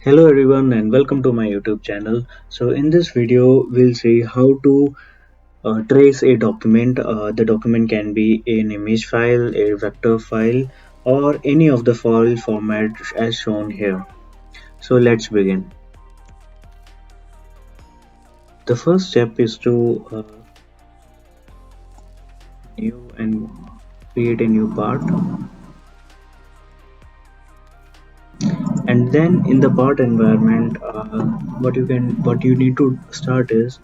Hello everyone and welcome to my YouTube channel. So in this video we'll see how to trace a document. The document can be an image file, a vector file or any of the file formats as shown here. So let's begin. The first step is to new and create a new part, and then in the part environment what you need to start is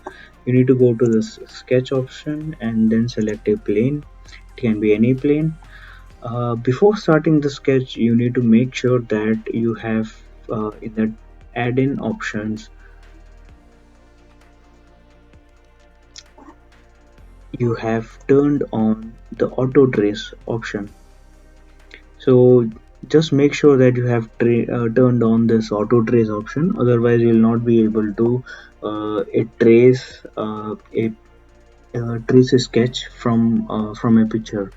you need to go to this sketch option and then select a plane. It can be any plane. Before starting the sketch you need to make sure that you have in the add-in options you have turned on the auto trace option. So just make sure that you have turned on this auto trace option, otherwise you'll not be able to trace a sketch from a picture.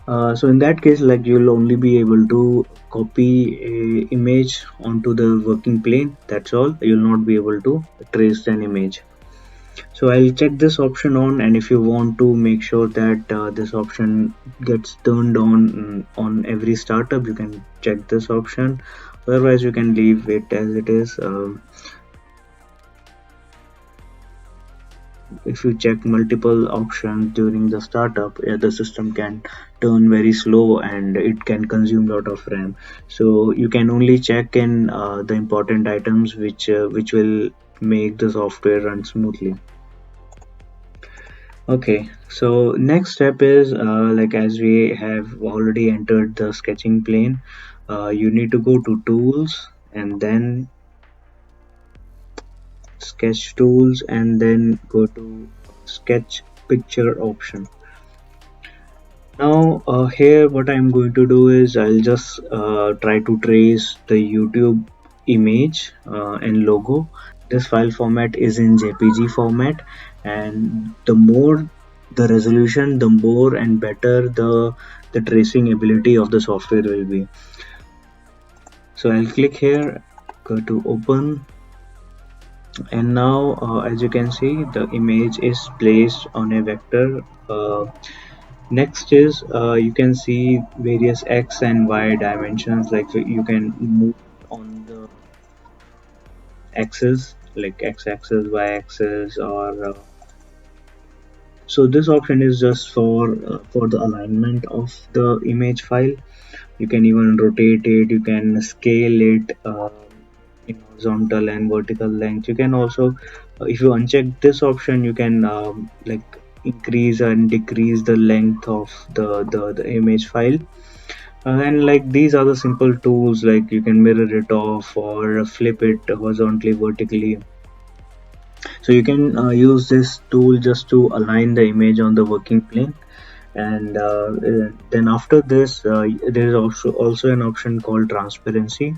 So in that case, like, you'll only be able to copy a image onto the working plane. That's all. You'll not be able to trace an image. So I'll check this option on, and if you want to make sure that this option gets turned on every startup, you can check this option. Otherwise, you can leave it as it is. If you check multiple options during the startup, the system can turn very slow and it can consume a lot of RAM. So you can only check in the important items which will make the software run smoothly. Okay, so next step is like, as we have already entered the sketching plane, you need to go to tools and then sketch tools and then go to sketch picture option. Now here what I'm going to do is I'll just try to trace the YouTube image and logo. This file format is in JPG format, and the more the resolution, the more and better the tracing ability of the software will be. So I'll click here, go to open, and now as you can see the image is placed on a vector. Next is you can see various x and y dimensions, like you can move on the axis, like x-axis, y-axis, or so this option is just for the alignment of the image file. You can even rotate it, you can scale it in horizontal and vertical length. You can also if you uncheck this option, you can like increase and decrease the length of the image file. And like, these are the simple tools, like you can mirror it off or flip it horizontally, vertically. So you can use this tool just to align the image on the working plane. And then after this there is also an option called transparency.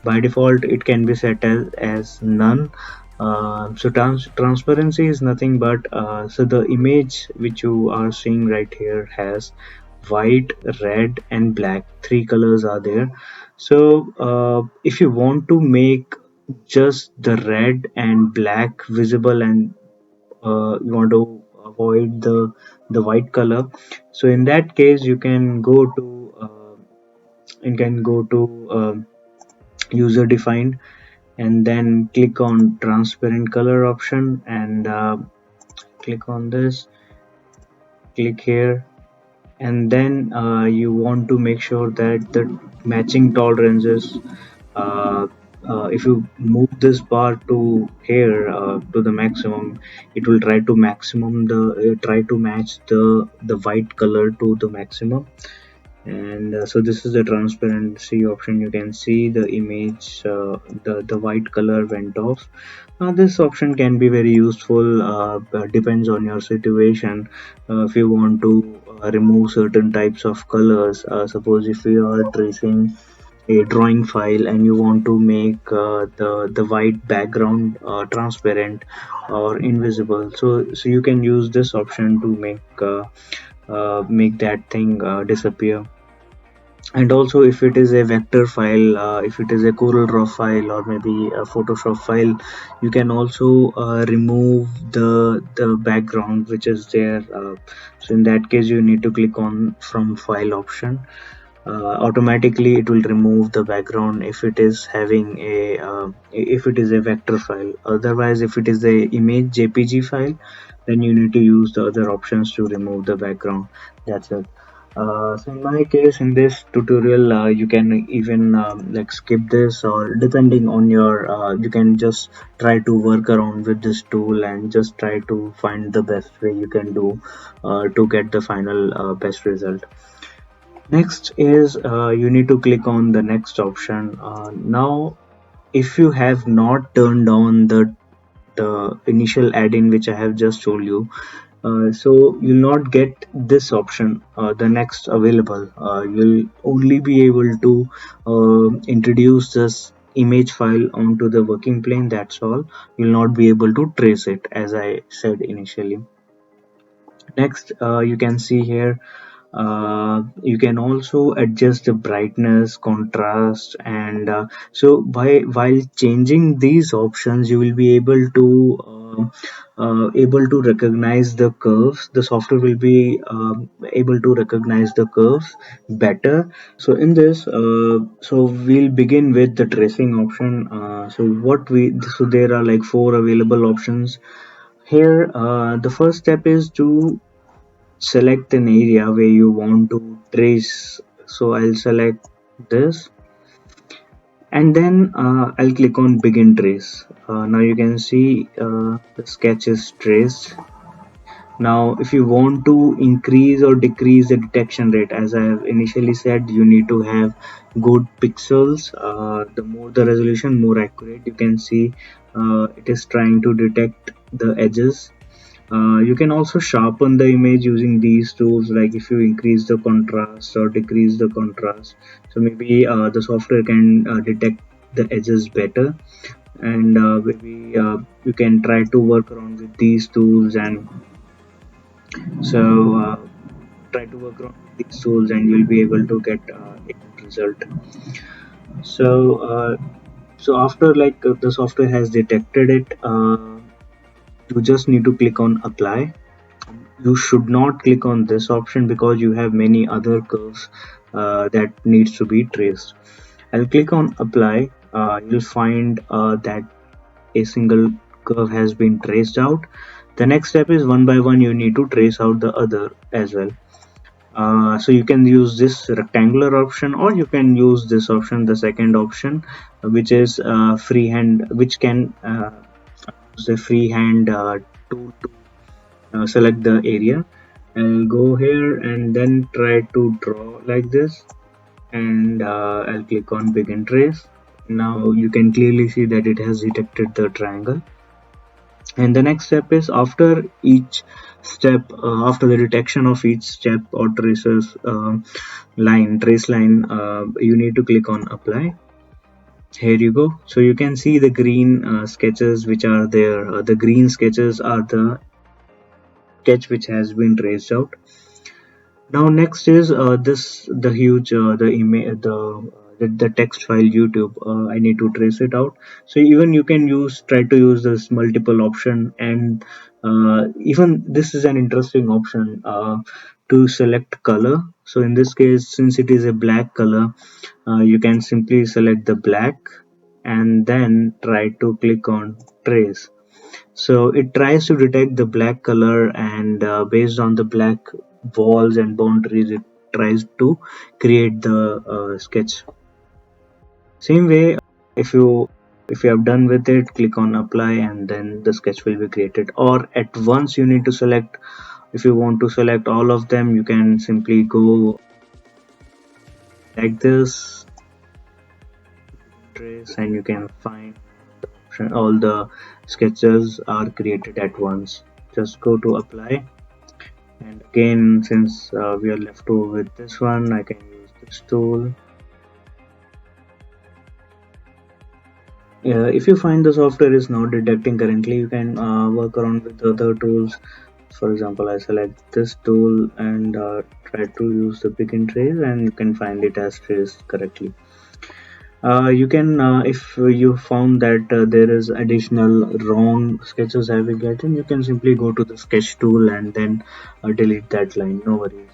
By default it can be set as none. So transparency is nothing but so the image which you are seeing right here has white, red and black, three colors are there. So if you want to make just the red and black visible, and you want to avoid the white color, so in that case you can go to user defined, and then click on transparent color option, and click on this, click here, and then you want to make sure that the matching tolerances, uh, if you move this bar to here to the maximum, it will try to match the white color to the maximum. And so this is the transparency option. You can see the image, the white color went off. This option can be very useful, but depends on your situation. If you want to remove certain types of colors, suppose if you are tracing a drawing file and you want to make the white background transparent or invisible, so you can use this option to make that thing disappear. And also, if it is a vector file, if it is a Corel Draw file or maybe a Photoshop file, you can also remove the background which is there. So in that case, you need to click on from file option. Automatically it will remove the background if it is having a if it is a vector file. Otherwise, if it is a image JPG file, then you need to use the other options to remove the background. That's it. So in my case, in this tutorial, you can even like skip this, or depending on your you can just try to work around with this tool and just try to find the best way you can do to get the final best result. Next is you need to click on the next option. Now, if you have not turned on the initial add-in which I have just told you, so you'll not get this option, the next available. You'll only be able to introduce this image file onto the working plane. That's all. You'll not be able to trace it, as I said initially. Next, you can see here you can also adjust the brightness, contrast, and so by while changing these options, you will be able to recognize the curves. The software will be able to recognize the curves better. So in this, so we'll begin with the tracing option. So there are like four available options here. The first step is to select an area where you want to trace. So I'll select this, and then I'll click on begin trace. Now you can see the sketch is traced. Now if you want to increase or decrease the detection rate, as I have initially said, you need to have good pixels. The more the resolution, more accurate. You can see it is trying to detect the edges. You can also sharpen the image using these tools, like if you increase the contrast or decrease the contrast. So maybe the software can detect the edges better, and maybe you can try to work around with these tools. And so try to work around with these tools and you'll be able to get a good result. So after like the software has detected it, you just need to click on apply. You should not click on this option because you have many other curves that needs to be traced. I'll click on apply. You'll find that a single curve has been traced out. The next step is one by one you need to trace out the other as well. So you can use this rectangular option, or you can use this option, the second option, which is freehand, which can use the freehand tool to select the area. I'll go here and then try to draw like this, and I'll click on begin trace. Now you can clearly see that it has detected the triangle. And the next step is, after each step, after the detection of each step or trace line, you need to click on apply. Here you go. So you can see the green sketches which are there. The green sketches are the sketch which has been traced out. Now next is this the huge the image the text file YouTube. I need to trace it out. So even you can try to use this multiple option, and even this is an interesting option to select color. So in this case, since it is a black color, you can simply select the black and then try to click on trace. So it tries to detect the black color, and based on the black walls and boundaries, it tries to create the sketch. Same way, if you have done with it, click on apply, and then the sketch will be created. Or at once you need to select. If you want to select all of them, you can simply go like this, trace, and you can find all the sketches are created at once. Just go to apply. And again, since we are left over with this one, I can use this tool. If you find the software is not detecting currently, you can work around with other tools. For example, I select this tool and try to use the begin trace, and you can find it as traced correctly. You can, if you found that there is additional wrong sketches have been gotten, you can simply go to the sketch tool and then delete that line. No worries.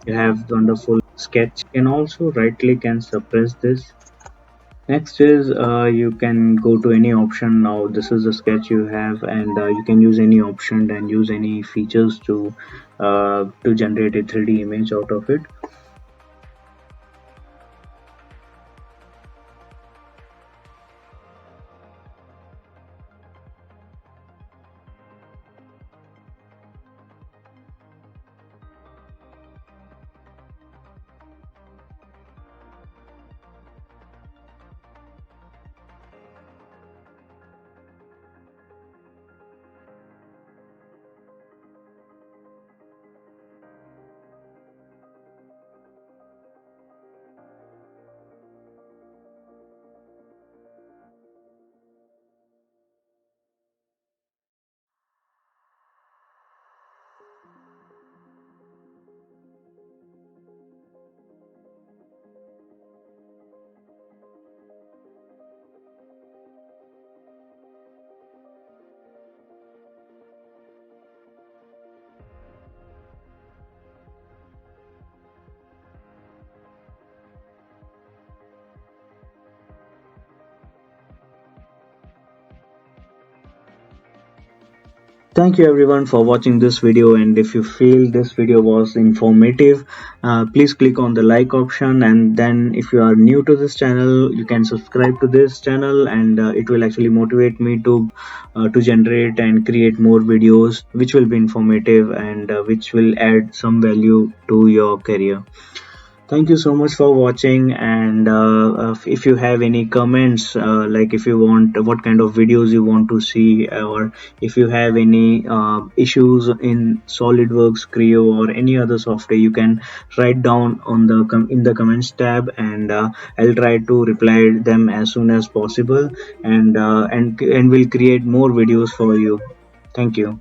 You have the wonderful sketch. You can also right click and suppress this. Next is you can go to any option. Now this is the sketch you have, and you can use any option and use any features to generate a 3D image out of it. Thank you everyone for watching this video, and if you feel this video was informative, please click on the like option, and then if you are new to this channel, you can subscribe to this channel, and it will actually motivate me to generate and create more videos which will be informative and which will add some value to your career. Thank you so much for watching, and if you have any comments, like if you want what kind of videos you want to see, or if you have any issues in SolidWorks, Creo, or any other software, you can write down on the in the comments tab, and I'll try to reply them as soon as possible, and we'll create more videos for you. Thank you.